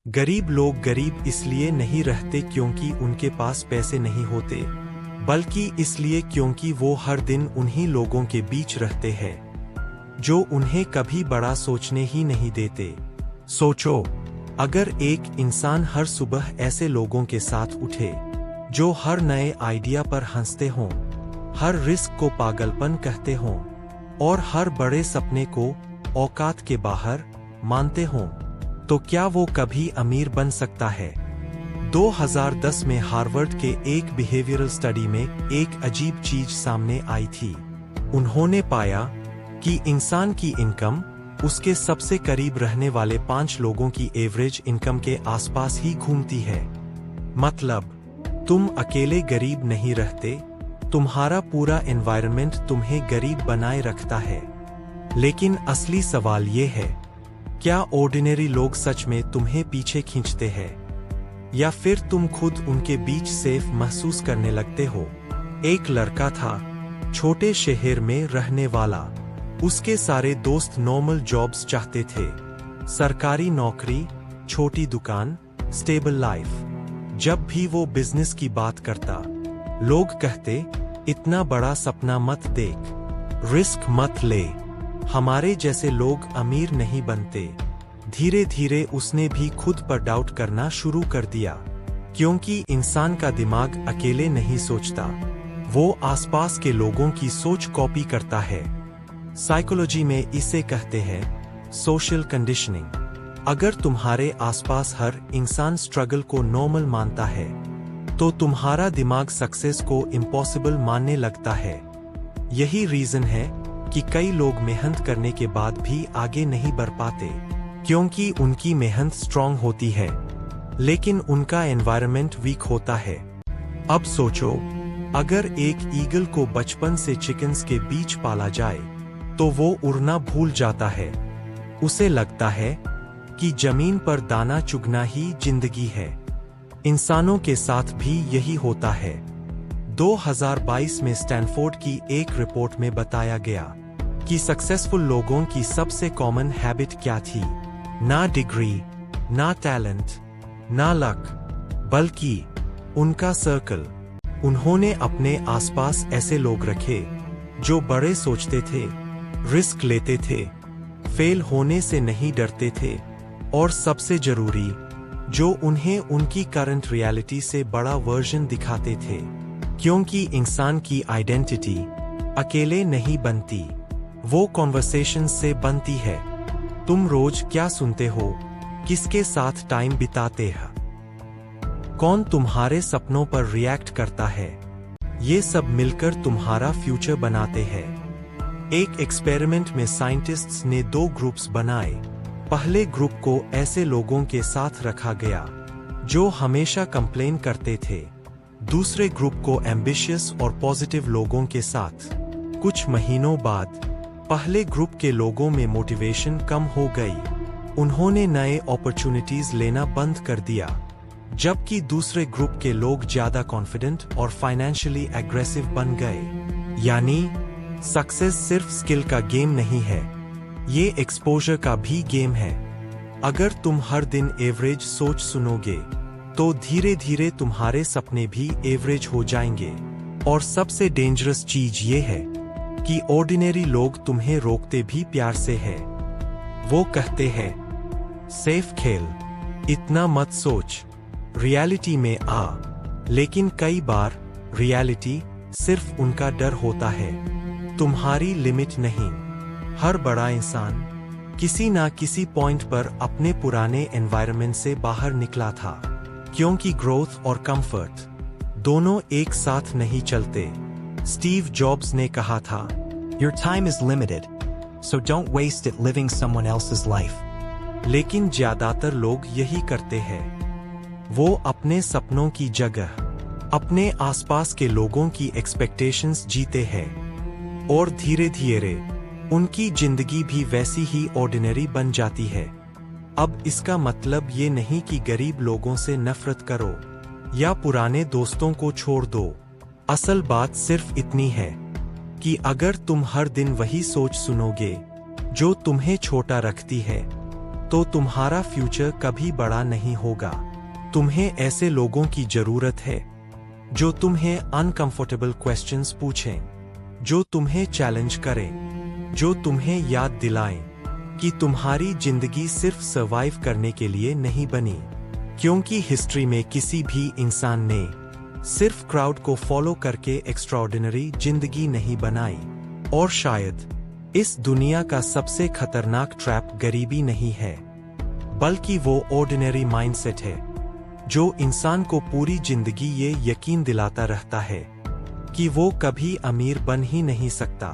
गरीब लोग गरीब इसलिए नहीं रहते क्योंकि उनके पास पैसे नहीं होते, बल्कि इसलिए क्योंकि वो हर दिन उन्हीं लोगों के बीच रहते हैं जो उन्हें कभी बड़ा सोचने ही नहीं देते। सोचो, अगर एक इंसान हर सुबह ऐसे लोगों के साथ उठे जो हर नए आइडिया पर हंसते हों, हर रिस्क को पागलपन कहते हों और हर बड़े सपने को औकात के बाहर मानते हों, तो क्या वो कभी अमीर बन सकता है? 2010 में हार्वर्ड के एक बिहेवियरल स्टडी में एक अजीब चीज सामने आई थी। उन्होंने पाया कि इंसान की इनकम उसके सबसे करीब रहने वाले 5 लोगों की एवरेज इनकम के आसपास ही घूमती है। मतलब, तुम अकेले गरीब नहीं रहते, तुम्हारा पूरा एनवायरनमेंट तुम्हें गरीब बनाए रखता है। लेकिन असली सवाल ये है, क्या ऑर्डिनरी लोग सच में तुम्हें पीछे खींचते हैं, या फिर तुम खुद उनके बीच सेफ महसूस करने लगते हो? एक लड़का था, छोटे शहर में रहने वाला। उसके सारे दोस्त नॉर्मल जॉब्स चाहते थे, सरकारी नौकरी, छोटी दुकान, स्टेबल लाइफ। जब भी वो बिजनेस की बात करता, लोग कहते, इतना बड़ा सपना मत देख, रिस्क मत ले, हमारे जैसे लोग अमीर नहीं बनते। धीरे धीरे उसने भी खुद पर डाउट करना शुरू कर दिया, क्योंकि इंसान का दिमाग अकेले नहीं सोचता, वो आसपास के लोगों की सोच कॉपी करता है। साइकोलॉजी में इसे कहते हैं सोशल कंडीशनिंग। अगर तुम्हारे आसपास हर इंसान स्ट्रगल को नॉर्मल मानता है, तो तुम्हारा दिमाग सक्सेस को इम्पॉसिबल मानने लगता है। यही रीजन है कि कई लोग मेहनत करने के बाद भी आगे नहीं बढ़ पाते, क्योंकि उनकी मेहनत स्ट्रांग होती है, लेकिन उनका एनवायरनमेंट वीक होता है। अब सोचो, अगर एक ईगल को बचपन से चिकन्स के बीच पाला जाए, तो वो उड़ना भूल जाता है। उसे लगता है कि जमीन पर दाना चुगना ही जिंदगी है। इंसानों के साथ भी यही होता है। 2022 में स्टैनफोर्ड की एक रिपोर्ट में बताया गया कि सक्सेसफुल लोगों की सबसे कॉमन हैबिट क्या थी? ना डिग्री, ना टैलेंट, ना लक, बल्कि उनका सर्कल। उन्होंने अपने आसपास ऐसे लोग रखे जो बड़े सोचते थे, रिस्क लेते थे, फेल होने से नहीं डरते थे, और सबसे जरूरी, जो उन्हें उनकी करंट रियलिटी से बड़ा वर्जन दिखाते थे। क्योंकि इंसान की आइडेंटिटी अकेले नहीं बनती, वो कॉन्वर्सेशन से बनती है। तुम रोज क्या सुनते हो, किसके साथ टाइम बिताते हो, कौन तुम्हारे सपनों पर रिएक्ट करता है, ये सब मिलकर तुम्हारा फ्यूचर बनाते हैं। एक एक्सपेरिमेंट में साइंटिस्ट्स ने 2 ग्रुप्स बनाए। पहले ग्रुप को ऐसे लोगों के साथ रखा गया जो हमेशा कंप्लेन करते थे, दूसरे ग्रुप को एम्बिशियस और पॉजिटिव लोगों के साथ। कुछ महीनों बाद पहले ग्रुप के लोगों में मोटिवेशन कम हो गई, उन्होंने नए अपॉर्चुनिटीज लेना बंद कर दिया, जबकि दूसरे ग्रुप के लोग ज्यादा कॉन्फिडेंट और फाइनेंशियली एग्रेसिव बन गए। यानी सक्सेस सिर्फ स्किल का गेम नहीं है, ये एक्सपोजर का भी गेम है। अगर तुम हर दिन एवरेज सोच सुनोगे, तो धीरे धीरे तुम्हारे सपने भी एवरेज हो जाएंगे। और सबसे डेंजरस चीज ये है कि ऑर्डिनरी लोग तुम्हें रोकते भी प्यार से है। वो कहते हैं, सेफ खेल, इतना मत सोच, रियलिटी में आ। लेकिन कई बार रियलिटी सिर्फ उनका डर होता है, तुम्हारी लिमिट नहीं। हर बड़ा इंसान किसी ना किसी पॉइंट पर अपने पुराने एनवायरनमेंट से बाहर निकला था, क्योंकि ग्रोथ और कंफर्ट दोनों एक साथ नहीं चलते। स्टीव जॉब्स ने कहा था, Your time is limited, so don't waste it living someone else's life. लेकिन ज्यादातर लोग यही करते हैं। वो अपने सपनों की जगह अपने आसपास के लोगों की एक्सपेक्टेशंस जीते हैं, और धीरे धीरे उनकी जिंदगी भी वैसी ही ऑर्डिनरी बन जाती है। अब इसका मतलब ये नहीं कि गरीब लोगों से नफरत करो या पुराने दोस्तों को छोड़ दो। असल बात सिर्फ इतनी है कि अगर तुम हर दिन वही सोच सुनोगे जो तुम्हें छोटा रखती है, तो तुम्हारा फ्यूचर कभी बड़ा नहीं होगा। तुम्हें ऐसे लोगों की जरूरत है जो तुम्हें अनकंफर्टेबल क्वेश्चंस पूछें, जो तुम्हें चैलेंज करें, जो तुम्हें याद दिलाएं कि तुम्हारी जिंदगी सिर्फ सर्वाइव करने के लिए नहीं बनी। क्योंकि हिस्ट्री में किसी भी इंसान ने सिर्फ क्राउड को फॉलो करके एक्स्ट्राऑर्डिनरी जिंदगी नहीं बनाई। और शायद इस दुनिया का सबसे खतरनाक ट्रैप गरीबी नहीं है, बल्कि वो ऑर्डिनरी माइंडसेट है जो इंसान को पूरी जिंदगी ये यकीन दिलाता रहता है कि वो कभी अमीर बन ही नहीं सकता।